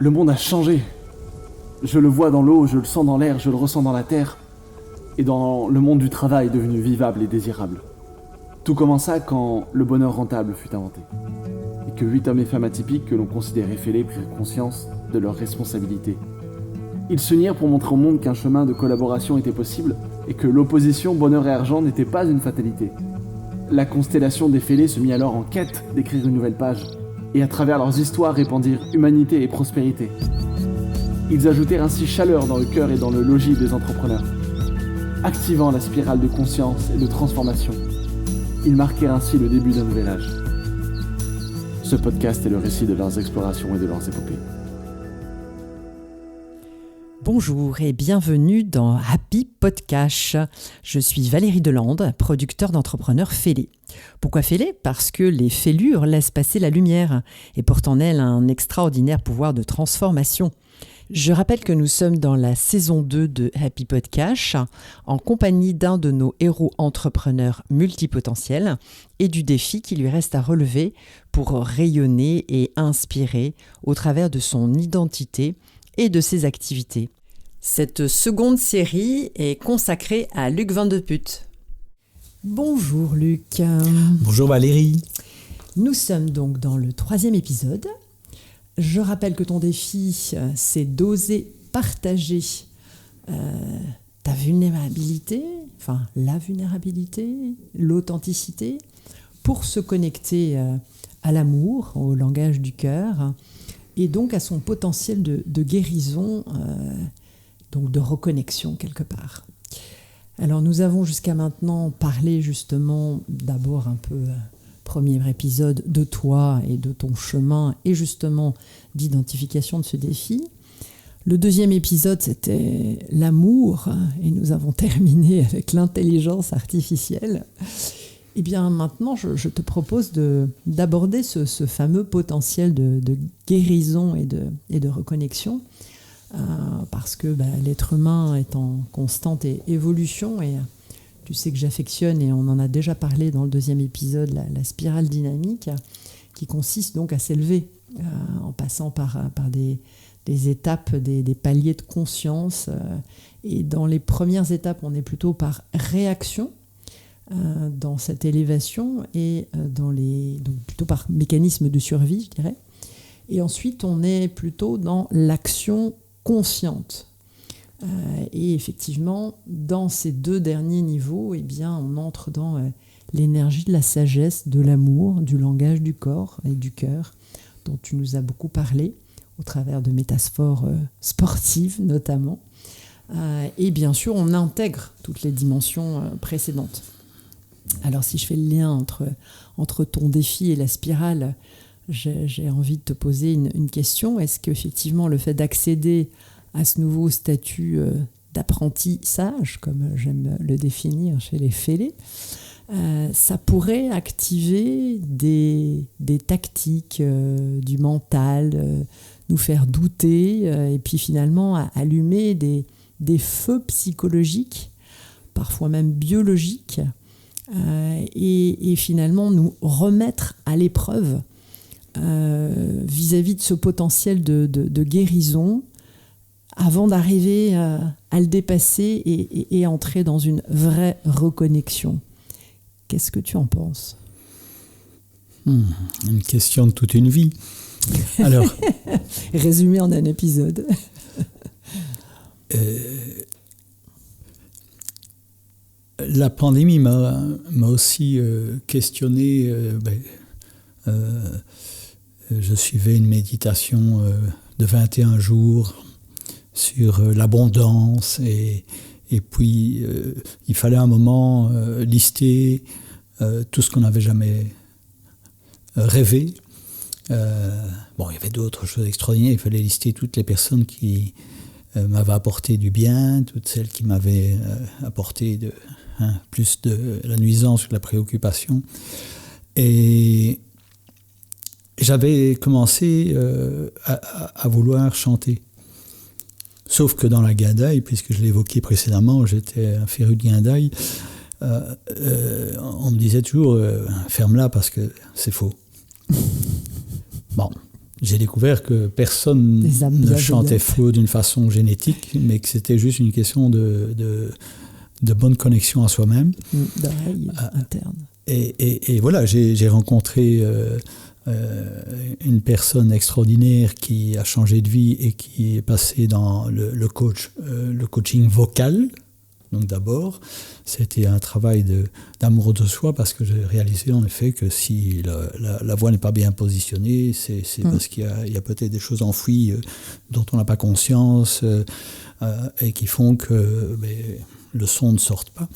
Le monde a changé. Je le vois dans l'eau, je le sens dans l'air, je le ressens dans la terre. Et dans le monde du travail devenu vivable et désirable. Tout commença quand le bonheur rentable fut inventé. Et que 8 hommes et femmes atypiques que l'on considérait fêlés prirent conscience de leurs responsabilités. Ils s'unirent pour montrer au monde qu'un chemin de collaboration était possible et que l'opposition bonheur et argent n'était pas une fatalité. La constellation des fêlés se mit alors en quête d'écrire une nouvelle page et à travers leurs histoires répandirent humanité et prospérité. Ils ajoutèrent ainsi chaleur dans le cœur et dans le logis des entrepreneurs, activant la spirale de conscience et de transformation. Ils marquèrent ainsi le début d'un nouvel âge. Ce podcast est le récit de leurs explorations et de leurs épopées. Bonjour et bienvenue dans Happy Podcast. Je suis Valérie Delande, producteur d'entrepreneurs fêlés. Pourquoi fêlés ? Parce que les fêlures laissent passer la lumière et portent en elles un extraordinaire pouvoir de transformation. Je rappelle que nous sommes dans la saison 2 de Happy Podcast en compagnie d'un de nos héros entrepreneurs multipotentiels et du défi qui lui reste à relever pour rayonner et inspirer au travers de son identité et de ses activités. Cette seconde série est consacrée à Luc Van de Putte. Bonjour Luc. Bonjour Valérie. Nous sommes donc dans le 3e épisode. Je rappelle que ton défi, c'est d'oser partager ta vulnérabilité, enfin la vulnérabilité, l'authenticité, pour se connecter à l'amour, au langage du cœur, et donc à son potentiel de guérison, donc de reconnexion quelque part. Alors nous avons jusqu'à maintenant parlé justement d'abord un peu... premier épisode de toi et de ton chemin et justement d'identification de ce défi. Le 2e épisode, c'était l'amour et nous avons terminé avec l'intelligence artificielle. Et bien maintenant, je te propose d'aborder ce fameux potentiel de guérison et de reconnexion parce que l'être humain est en constante évolution et tu sais que j'affectionne, et on en a déjà parlé dans le 2e épisode, la spirale dynamique, qui consiste donc à s'élever en passant par des étapes, des paliers de conscience. Et dans les premières étapes, on est plutôt par réaction dans cette élévation et donc plutôt par mécanisme de survie, je dirais. Et ensuite, on est plutôt dans l'action consciente. Et effectivement, dans ces 2 derniers niveaux, eh bien, on entre dans l'énergie de la sagesse, de l'amour, du langage du corps et du cœur, dont tu nous as beaucoup parlé, au travers de métaphores sportives notamment. Et bien sûr, on intègre toutes les dimensions précédentes. Alors, si je fais le lien entre ton défi et la spirale, j'ai envie de te poser une question. Est-ce qu'effectivement, le fait d'accéder à ce nouveau statut d'apprenti sage, comme j'aime le définir chez les fêlés, ça pourrait activer des tactiques du mental, nous faire douter, et puis finalement allumer des feux psychologiques, parfois même biologiques, et finalement nous remettre à l'épreuve vis-à-vis de ce potentiel de guérison, avant d'arriver à le dépasser et entrer dans une vraie reconnexion. Qu'est-ce que tu en penses ? Une question de toute une vie. Alors, résumé en un épisode. La pandémie m'a aussi questionné. Je suivais une méditation de 21 jours sur l'abondance et puis il fallait un moment lister tout ce qu'on n'avait jamais rêvé. Il y avait d'autres choses extraordinaires. Il fallait lister toutes les personnes qui m'avaient apporté du bien, toutes celles qui m'avaient apporté plus de la nuisance que de la préoccupation. Et j'avais commencé à vouloir chanter. Sauf que dans la guindaille, puisque je l'ai évoqué précédemment, j'étais un féru de guindaille, on me disait toujours ferme-la parce que c'est faux. Bon, j'ai découvert que personne ne chantait faux d'une façon génétique, mais que c'était juste une question de bonne connexion à soi-même. D'oreille interne. Et voilà, j'ai rencontré une personne extraordinaire qui a changé de vie et qui est passée dans le coaching vocal. Donc d'abord, c'était un travail d'amour de soi, parce que j'ai réalisé en effet que si la voix n'est pas bien positionnée, c'est parce qu'il y a peut-être des choses enfouies dont on n'a pas conscience et qui font que le son ne sorte pas.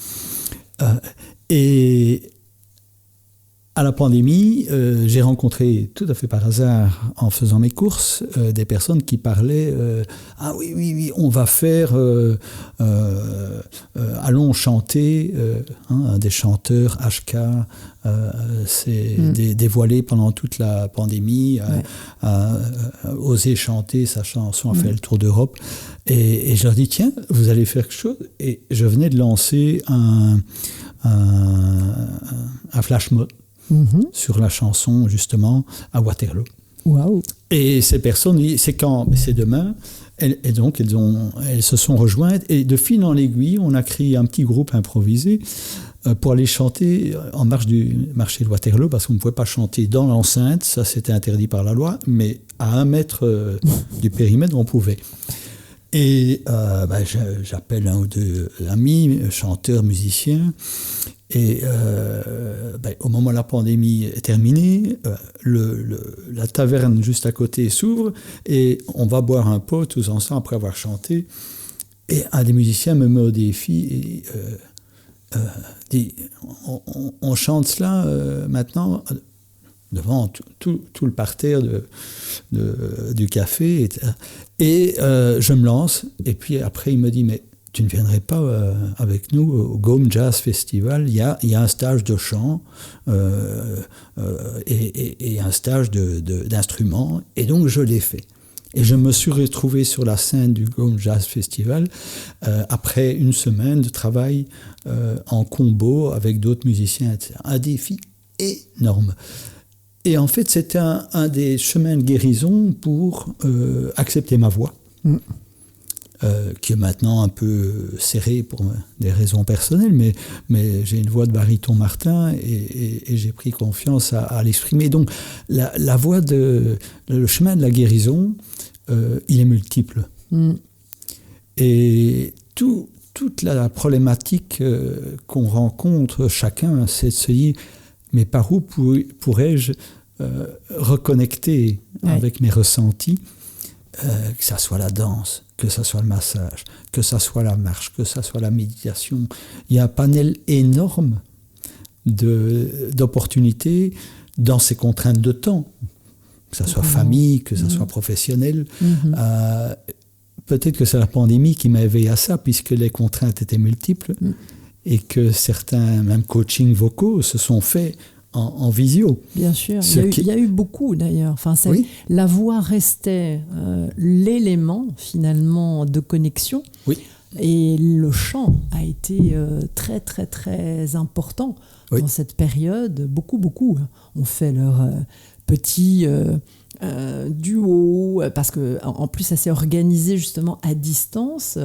Et à la pandémie, j'ai rencontré tout à fait par hasard, en faisant mes courses, des personnes qui parlaient ah oui, on va faire allons chanter, des chanteurs HK s'est dévoilé pendant toute la pandémie, a osé chanter sa chanson, a fait le tour d'Europe, et je leur dis tiens, vous allez faire quelque chose, et je venais de lancer un flash mob sur la chanson, justement, à Waterloo. Wow. Et ces personnes, c'est quand? C'est demain. Et donc, elles se sont rejointes. Et de fil en aiguille, on a créé un petit groupe improvisé pour aller chanter en marge du marché de Waterloo, parce qu'on ne pouvait pas chanter dans l'enceinte, ça c'était interdit par la loi, mais à 1 mètre du périmètre, on pouvait. Et j'appelle 1 ou 2 amis, chanteurs, musiciens, et au moment où la pandémie est terminée, la taverne juste à côté s'ouvre, et on va boire un pot tous ensemble après avoir chanté, et un des musiciens me met au défi et dit on chante cela maintenant devant tout le parterre du café, et je me lance, et puis après il me dit mais tu ne viendrais pas avec nous au Gaume Jazz Festival, il y a un stage de chant et un stage d'instruments, et donc je l'ai fait. Et je me suis retrouvé sur la scène du Gaume Jazz Festival après 1 semaine de travail en combo avec d'autres musiciens, etc. Un défi énorme. Et en fait, c'était un des chemins de guérison pour accepter ma voix, qui est maintenant un peu serrée pour des raisons personnelles, mais j'ai une voix de baryton Martin, et j'ai pris confiance à l'exprimer. Donc, la voix le chemin de la guérison, il est multiple. Et toute la problématique qu'on rencontre chacun, c'est de se dire, mais par où pourrais-je reconnecter avec mes ressentis, que ça soit la danse, que ça soit le massage, que ça soit la marche, que ça soit la méditation. Il y a un panel énorme d'opportunités dans ces contraintes de temps, que ça soit famille, que ça soit professionnel. Peut-être que c'est la pandémie qui m'a éveillé à ça, puisque les contraintes étaient multiples, et que certains, même coaching vocaux, se sont faits en visio. Bien sûr, il y a eu beaucoup d'ailleurs. Enfin, la voix restait l'élément finalement de connexion, et le chant a été très très très important dans cette période. Beaucoup ont fait leur petit duo, parce que en plus ça s'est organisé justement à distance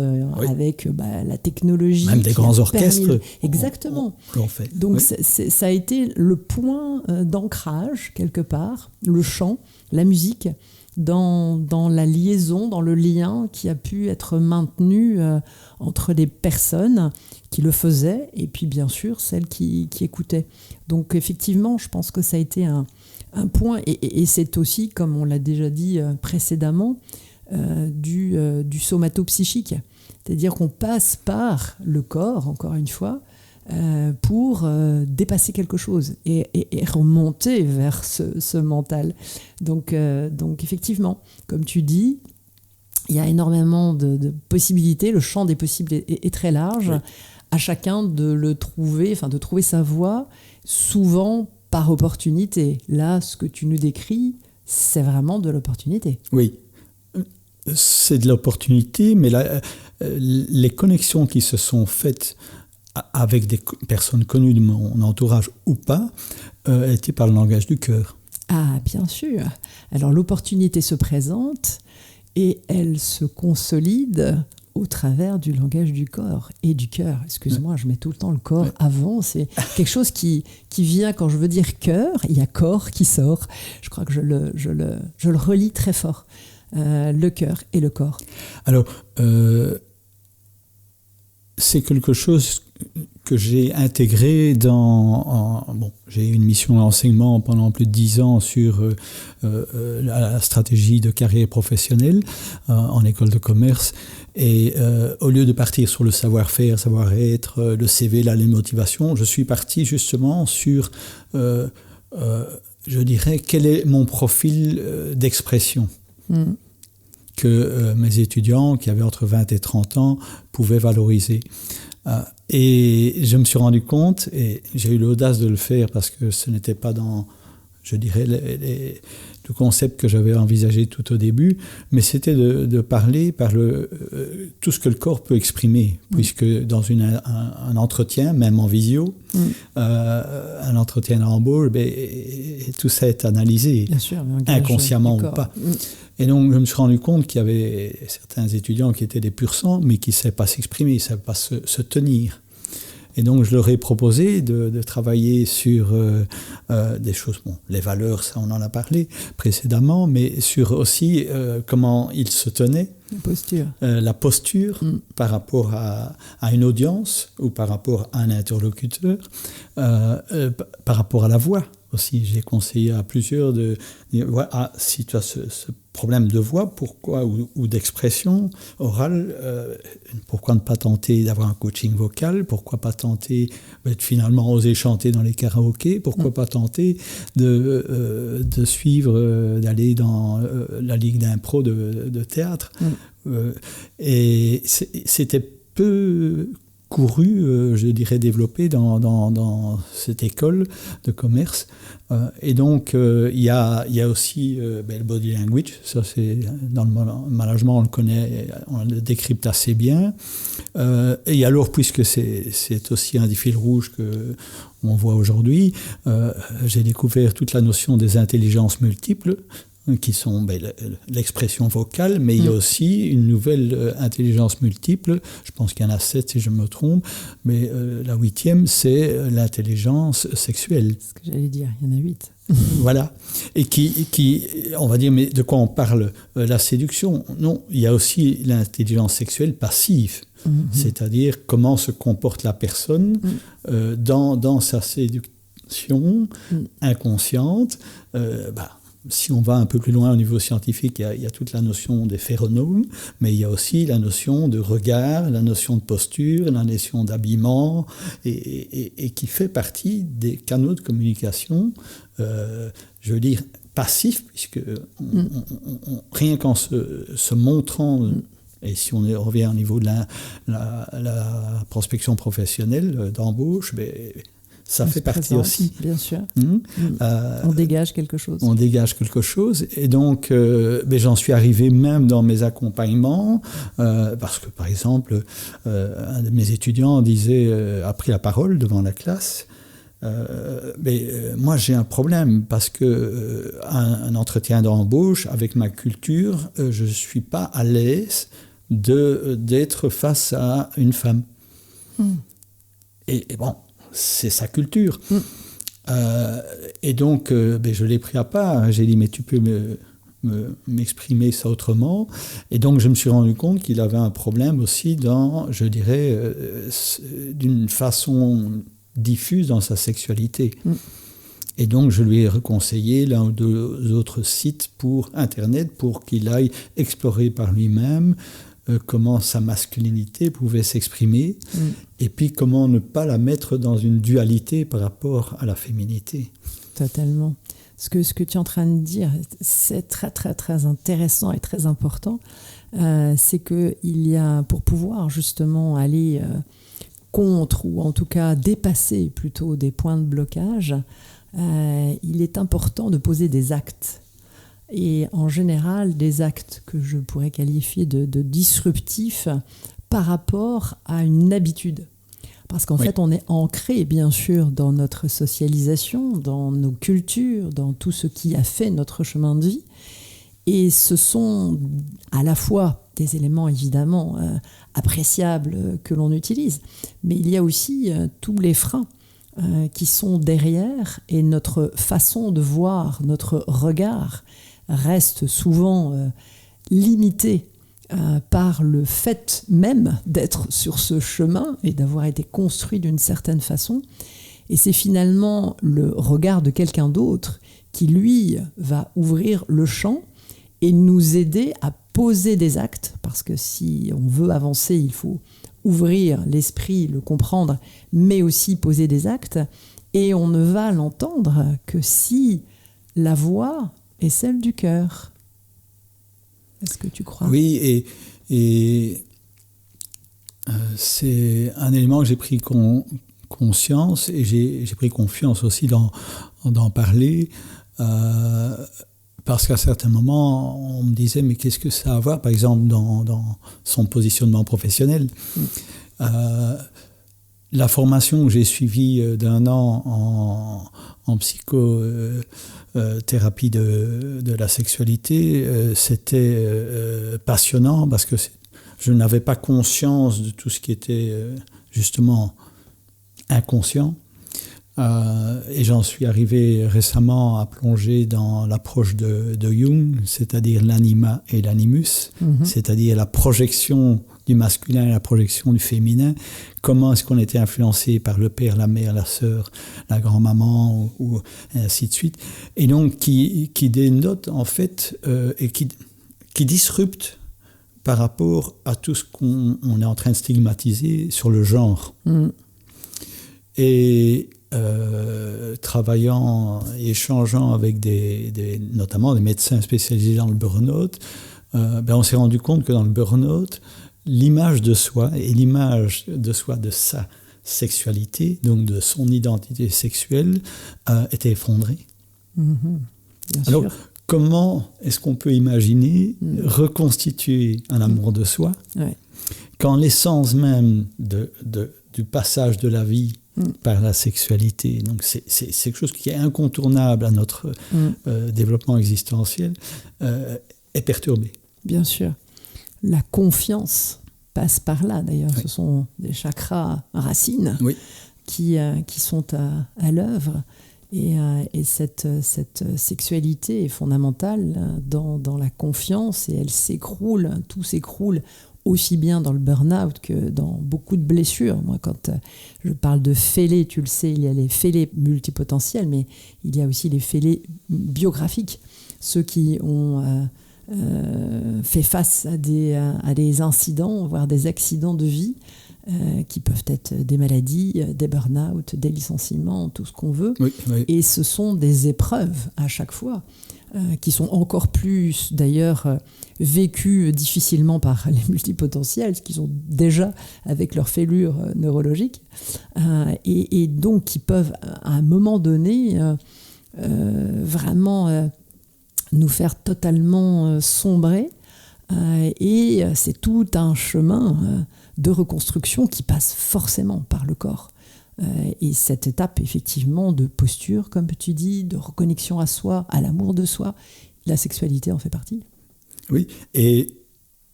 avec la technologie, même des grands orchestres exactement l'ont fait. Donc ça a été le point d'ancrage quelque part, le chant, la musique, dans la liaison, dans le lien qui a pu être maintenu entre les personnes qui le faisaient et puis bien sûr celles qui écoutaient. Donc effectivement, je pense que ça a été un point, et c'est aussi, comme on l'a déjà dit précédemment, du somato-psychique. C'est-à-dire qu'on passe par le corps, encore une fois, pour dépasser quelque chose et remonter vers ce mental. Donc effectivement, comme tu dis, il y a énormément de possibilités. Le champ des possibles est très large. À chacun de trouver sa voie, souvent par opportunité. Là, ce que tu nous décris, c'est vraiment de l'opportunité. Oui, c'est de l'opportunité, mais les connexions qui se sont faites avec des personnes connues de mon entourage ou pas, étaient par le langage du cœur. Ah, bien sûr. Alors l'opportunité se présente et elle se consolide au travers du langage du corps et du cœur. Excuse-moi, je mets tout le temps le corps avant. C'est quelque chose qui vient quand je veux dire cœur. Il y a corps qui sort. Je crois que je le relie très fort. Le cœur et le corps. Alors, c'est quelque chose que j'ai intégré j'ai eu une mission d'enseignement pendant plus de 10 ans sur la stratégie de carrière professionnelle en école de commerce. Et au lieu de partir sur le savoir-faire, savoir-être, le CV, la motivation, je suis parti justement sur, je dirais, quel est mon profil d'expression que mes étudiants, qui avaient entre 20 et 30 ans, pouvaient valoriser. Et je me suis rendu compte, et j'ai eu l'audace de le faire parce que ce n'était pas dans, je dirais, le concept que j'avais envisagé tout au début, mais c'était de parler par tout ce que le corps peut exprimer, puisque dans un entretien, même en visio, un entretien d'embauche, tout ça est analysé, bien sûr, inconsciemment ou pas. Et donc, je me suis rendu compte qu'il y avait certains étudiants qui étaient des pur sang, mais qui ne savaient pas s'exprimer, ils ne savaient pas se tenir. Et donc, je leur ai proposé de travailler sur des choses, les valeurs, ça on en a parlé précédemment, mais sur aussi comment ils se tenaient. La posture par rapport à une audience ou par rapport à un interlocuteur, par rapport à la voix aussi. J'ai conseillé à plusieurs de dire, si tu as ce problème de voix, pourquoi, ou d'expression orale, pourquoi ne pas tenter d'avoir un coaching vocal, pourquoi pas tenter de finalement oser chanter dans les karaokés, pourquoi pas tenter de suivre, d'aller dans la ligue d'impro de théâtre. Et c'était peu couru, je dirais, développé dans cette école de commerce. Et donc, il y a aussi le body language. Ça, c'est, dans le management, on le connaît, on le décrypte assez bien. Et alors, puisque c'est aussi un des fils rouges qu'on voit aujourd'hui, j'ai découvert toute la notion des intelligences multiples, qui sont l'expression vocale, mais il y a aussi une nouvelle intelligence multiple. Je pense qu'il y en a 7 si je me trompe, mais la 8e, c'est l'intelligence sexuelle. C'est ce que j'allais dire, il y en a 8. Voilà. Et qui, on va dire, mais de quoi on parle? La séduction? Non, il y a aussi l'intelligence sexuelle passive, c'est-à-dire comment se comporte la personne dans sa séduction inconsciente. Si on va un peu plus loin au niveau scientifique, il y a toute la notion des phéromones, mais il y a aussi la notion de regard, la notion de posture, la notion d'habillement, et qui fait partie des canaux de communication, je veux dire, passifs, puisque rien qu'en se montrant, et si on revient au niveau de la prospection professionnelle, d'embauche, ça fait partie aussi. Bien sûr. On dégage quelque chose. On dégage quelque chose. Et donc, j'en suis arrivé même dans mes accompagnements, parce que, par exemple, un de mes étudiants a pris la parole devant la classe. Moi, j'ai un problème parce que un entretien d'embauche, avec ma culture, je ne suis pas à l'aise d'être face à une femme. Et bon, c'est sa culture. Et donc, je l'ai pris à part. J'ai dit, mais tu peux m'exprimer ça autrement. Et donc, je me suis rendu compte qu'il avait un problème aussi dans, je dirais, d'une façon diffuse dans sa sexualité. Et donc, je lui ai reconseillé l'un ou deux autres sites pour Internet pour qu'il aille explorer par lui-même comment sa masculinité pouvait s'exprimer, et puis comment ne pas la mettre dans une dualité par rapport à la féminité. Totalement. Ce que tu es en train de dire, c'est très, très, très intéressant et très important. C'est qu'il y a, pour pouvoir justement aller contre, ou en tout cas dépasser plutôt des points de blocage, il est important de poser des actes. Et en général, des actes que je pourrais qualifier de disruptifs par rapport à une habitude. Parce qu'en fait, on est ancré, bien sûr, dans notre socialisation, dans nos cultures, dans tout ce qui a fait notre chemin de vie. Et ce sont à la fois des éléments, évidemment, appréciables que l'on utilise, mais il y a aussi tous les freins qui sont derrière, et notre façon de voir, notre regard reste souvent limité par le fait même d'être sur ce chemin et d'avoir été construit d'une certaine façon. Et c'est finalement le regard de quelqu'un d'autre qui, lui, va ouvrir le champ et nous aider à poser des actes, parce que si on veut avancer, il faut ouvrir l'esprit, le comprendre, mais aussi poser des actes. Et on ne va l'entendre que si la voix est celle du cœur. Est-ce que tu crois ? Oui, et c'est un élément que j'ai pris conscience, et j'ai pris confiance aussi d'en parler, parce qu'à certains moments, on me disait, mais qu'est-ce que ça a à voir, par exemple, dans son positionnement professionnel. La formation que j'ai suivie d'1 an en psychothérapie de la sexualité, c'était passionnant, parce que je n'avais pas conscience de tout ce qui était justement inconscient. Et j'en suis arrivé récemment à plonger dans l'approche de Jung, c'est-à-dire l'anima et l'animus, c'est-à-dire la projection du masculin et la projection du féminin. Comment est-ce qu'on était influencé par le père, la mère, la sœur, la grand-maman, ou ainsi de suite. Et donc qui dénote en fait, et qui disrupte par rapport à tout ce qu'on est en train de stigmatiser sur le genre. Et travaillant et échangeant avec notamment des médecins spécialisés dans le burn-out, on s'est rendu compte que dans le burn-out, l'image de soi et l'image de soi de sa sexualité, donc de son identité sexuelle, était effondrée. Alors, comment est-ce qu'on peut imaginer reconstituer un amour de soi quand l'essence même du passage de la vie par la sexualité, donc c'est quelque chose qui est incontournable à notre développement existentiel, est perturbé. Bien sûr. La confiance passe par là, d'ailleurs. Ce sont des chakras racines qui sont à l'œuvre. Et cette sexualité est fondamentale dans la confiance, et elle s'écroule, tout s'écroule, aussi bien dans le burn-out que dans beaucoup de blessures. Moi, quand je parle de fêlés, tu le sais, il y a les fêlés multipotentiels, mais il y a aussi les fêlés biographiques, ceux qui ont fait face à des incidents, voire des accidents de vie, qui peuvent être des maladies, des burn-out, des licenciements, tout ce qu'on veut. Et ce sont des épreuves à chaque fois, qui sont encore plus, d'ailleurs, vécues difficilement par les multipotentiels, qui sont déjà avec leur fêlure neurologique, et donc qui peuvent, à un moment donné, vraiment nous faire totalement sombrer. Et c'est tout un chemin de reconstruction qui passe forcément par le corps. Et cette étape, effectivement, de posture, comme tu dis, de reconnexion à soi, à l'amour de soi, la sexualité en fait partie. Oui, et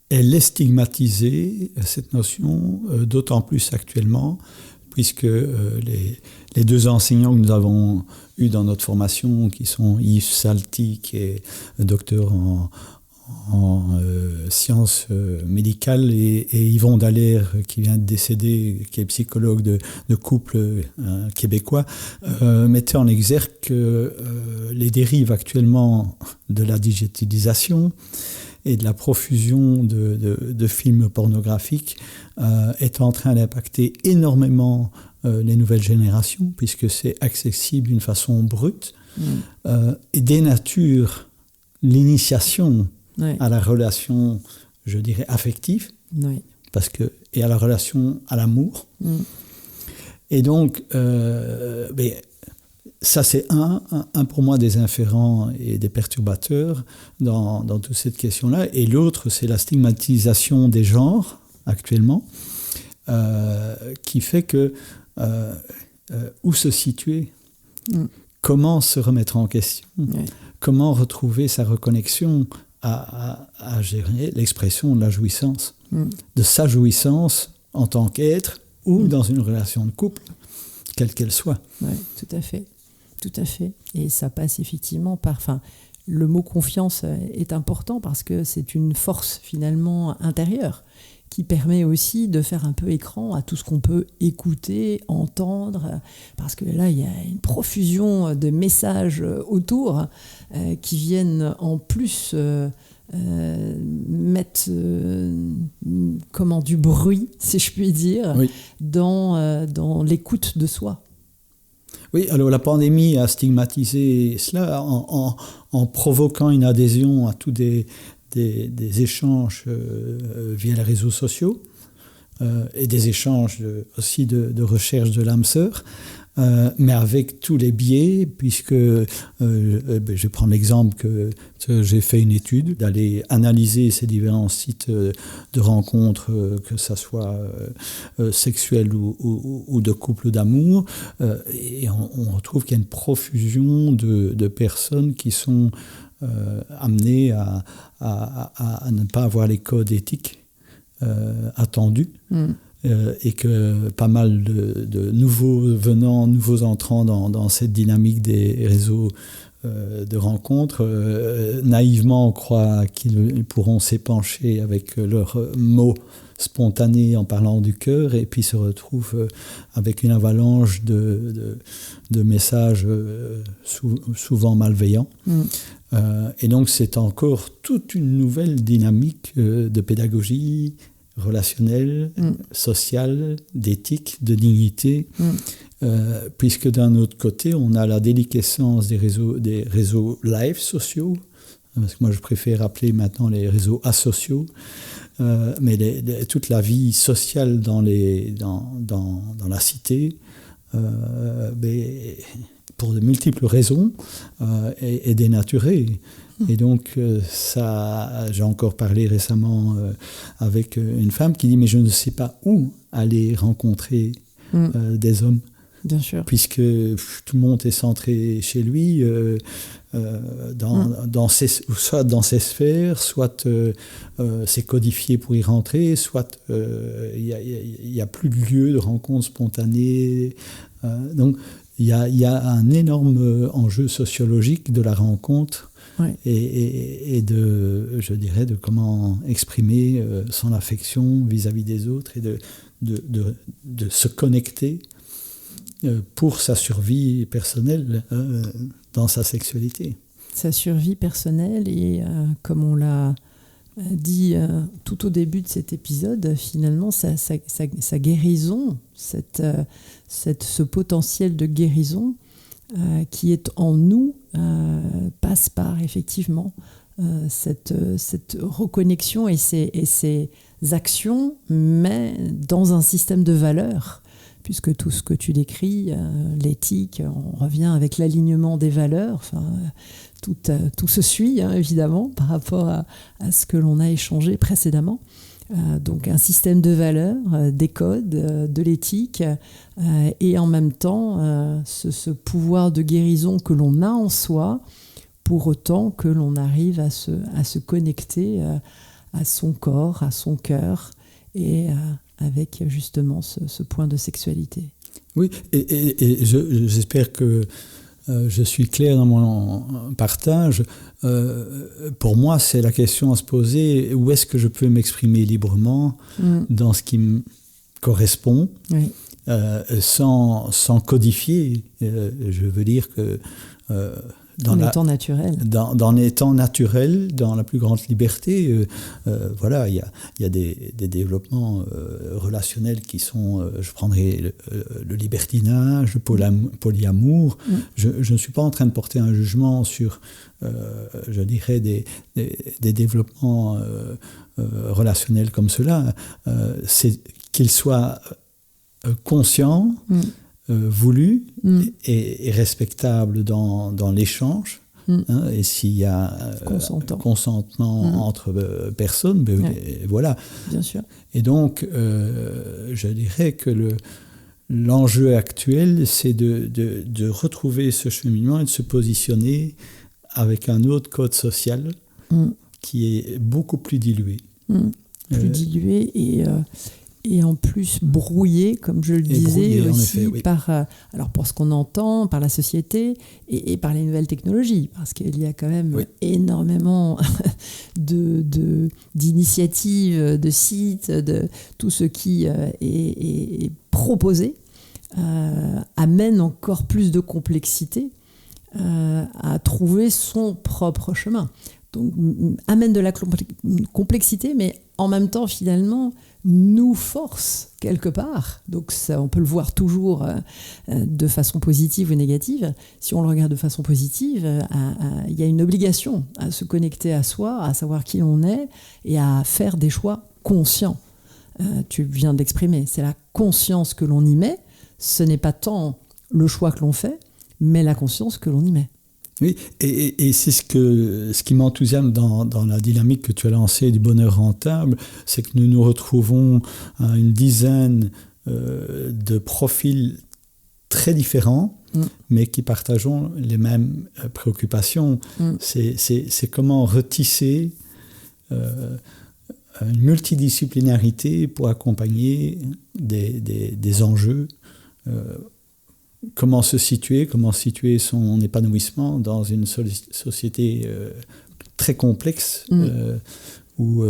elle est stigmatisée, cette notion, d'autant plus actuellement, puisque les 2 enseignants que nous avons eus dans notre formation, qui sont Yves Salty, qui est docteur en sciences médicales, et Yvon Dallaire, qui vient de décéder, qui est psychologue de couple québécois, mettaient en exergue que les dérives actuellement de la digitalisation et de la profusion de films pornographiques est en train d'impacter énormément les nouvelles générations, puisque c'est accessible d'une façon brute, et dénature l'initiation à la relation, je dirais, affective, et à la relation à l'amour. Et donc, ça c'est un pour moi des inférents et des perturbateurs dans toute cette question-là. Et l'autre, c'est la stigmatisation des genres, actuellement, qui fait que où se situer, comment se remettre en question, comment retrouver sa reconnexion à gérer l'expression de la jouissance, de sa jouissance en tant qu'être ou dans une relation de couple, quelle qu'elle soit. Oui, tout à fait. Tout à fait. Et ça passe effectivement par... le mot confiance est important parce que c'est une force finalement intérieure qui permet aussi de faire un peu écran à tout ce qu'on peut écouter, entendre, parce que là, il y a une profusion de messages autour qui viennent en plus mettre du bruit, si je puis dire, dans l'écoute de soi. Oui, alors la pandémie a stigmatisé cela en provoquant une adhésion à tous des échanges via les réseaux sociaux et des échanges aussi de recherche de l'âme sœur, mais avec tous les biais, puisque je vais prendre l'exemple que j'ai fait une étude, d'aller analyser ces différents sites de rencontres, que ça soit sexuel ou de couple ou d'amour, et on retrouve qu'il y a une profusion de personnes qui sont amenées à ne pas avoir les codes éthiques attendus. Et que pas mal de nouveaux venants, nouveaux entrants dans cette dynamique des réseaux de rencontres, naïvement on croit qu'ils pourront s'épancher avec leurs mots spontanés en parlant du cœur, et puis se retrouvent avec une avalanche de messages souvent malveillants. Et donc c'est encore toute une nouvelle dynamique de pédagogie relationnelle, sociale, d'éthique, de dignité, puisque d'un autre côté, on a la déliquescence des réseaux live sociaux, parce que moi je préfère appeler maintenant les réseaux asociaux, mais toute la vie sociale dans la cité, pour de multiples raisons, est dénaturée. Et donc, j'ai encore parlé récemment avec une femme qui dit « mais je ne sais pas où aller rencontrer des hommes ». Bien sûr. Puisque tout le monde est centré chez lui, soit dans ses sphères, soit c'est codifié pour y rentrer, soit il n'y a plus de lieu de rencontre spontanée. Donc, il y a un énorme enjeu sociologique de la rencontre. Ouais. Et je dirais, de comment exprimer son affection vis-à-vis des autres et de se connecter pour sa survie personnelle dans sa sexualité. Sa survie personnelle et comme on l'a dit tout au début de cet épisode, finalement sa guérison, ce potentiel de guérison qui est en nous passe par effectivement cette reconnexion et ces actions, mais dans un système de valeurs, puisque tout ce que tu décris, l'éthique, on revient avec l'alignement des valeurs, tout se suit évidemment par rapport à ce que l'on a échangé précédemment. Donc un système de valeurs, des codes, de l'éthique, et en même temps ce pouvoir de guérison que l'on a en soi, pour autant que l'on arrive à se connecter à son corps, à son cœur, et avec justement ce point de sexualité. Oui, et j'espère que je suis clair dans mon partage. Pour moi, c'est la question à se poser, où est-ce que je peux m'exprimer librement dans ce qui me correspond, oui. Sans codifier. Je veux dire que... en étant naturel. Dans étant naturel, dans la plus grande liberté, voilà, il y a des développements relationnels qui sont, je prendrai le libertinage, le polyamour. Je ne suis pas en train de porter un jugement sur, je dirais, des développements relationnels comme cela. C'est qu'ils soient conscients, voulu et respectable dans l'échange, et s'il y a consentement entre personnes, voilà. Bien sûr. Et donc, je dirais que l'enjeu actuel, c'est de retrouver ce cheminement et de se positionner avec un autre code social qui est beaucoup plus dilué. Plus dilué et en plus brouillé, comme je le disais, aussi effet, oui. alors pour ce qu'on entend, par la société et par les nouvelles technologies, parce qu'il y a quand même énormément d'initiatives, de sites, de tout ce qui est proposé, amène encore plus de complexité à trouver son propre chemin. Donc, amène de la complexité, mais en même temps, finalement, nous force quelque part. Donc, ça, on peut le voir toujours de façon positive ou négative. Si on le regarde de façon positive, il y a une obligation à se connecter à soi, à savoir qui on est et à faire des choix conscients. Tu viens d'exprimer, c'est la conscience que l'on y met. Ce n'est pas tant le choix que l'on fait, mais la conscience que l'on y met. Oui, et c'est ce qui m'enthousiasme dans la dynamique que tu as lancée du bonheur rentable, c'est que nous nous retrouvons à une dizaine de profils très différents, mais qui partageons les mêmes préoccupations. C'est comment retisser une multidisciplinarité pour accompagner des enjeux. Comment situer son épanouissement dans une société très complexe où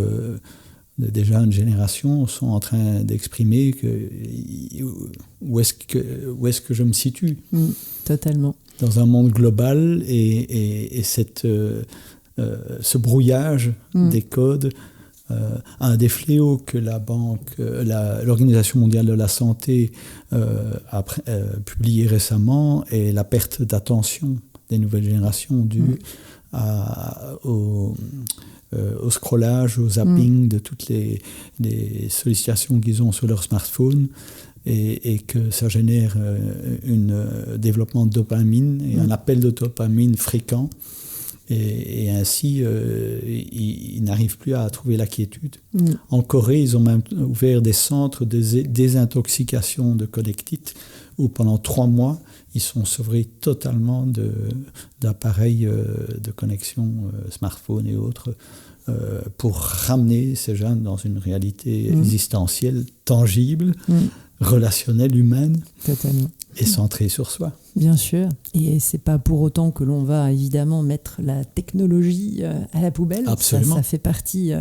des jeunes générations sont en train d'exprimer où est-ce que je me situe. Totalement. Dans un monde global et ce brouillage des codes. Un des fléaux que l'Organisation mondiale de la santé a publié récemment est la perte d'attention des nouvelles générations due au scrollage, au zapping de toutes les sollicitations qu'ils ont sur leur smartphone et que ça génère un développement de dopamine et un appel de dopamine fréquent. Et ainsi, ils n'arrivent plus à trouver la quiétude. En Corée, ils ont même ouvert des centres de désintoxication de connectites où pendant 3 mois, ils sont sevrés totalement d'appareils de connexion smartphone et autres pour ramener ces jeunes dans une réalité existentielle, tangible, relationnelle, humaine. Totalement. Et centré sur soi. Bien sûr. Et c'est pas pour autant que l'on va évidemment mettre la technologie à la poubelle. Absolument. Ça fait partie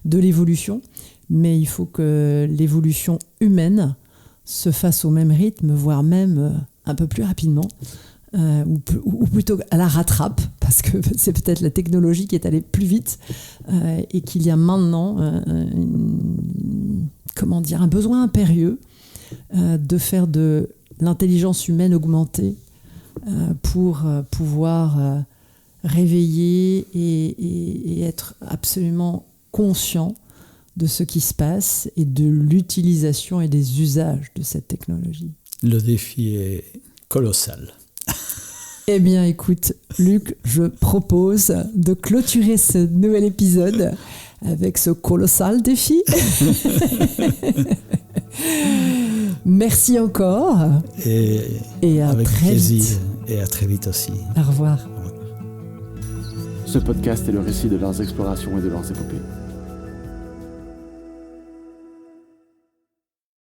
de l'évolution. Mais il faut que l'évolution humaine se fasse au même rythme, voire même un peu plus rapidement. Ou plutôt à la rattrape, parce que c'est peut-être la technologie qui est allée plus vite et qu'il y a maintenant un besoin impérieux de faire de l'intelligence humaine augmentée pour pouvoir réveiller et être absolument conscient de ce qui se passe et de l'utilisation et des usages de cette technologie. Le défi est colossal. Eh bien, écoute, Luc, je propose de clôturer ce nouvel épisode avec ce colossal défi. Merci encore. Et à avec très plaisir. vite. Et à très vite aussi. Au revoir. Ce podcast est le récit de leurs explorations et de leurs épopées.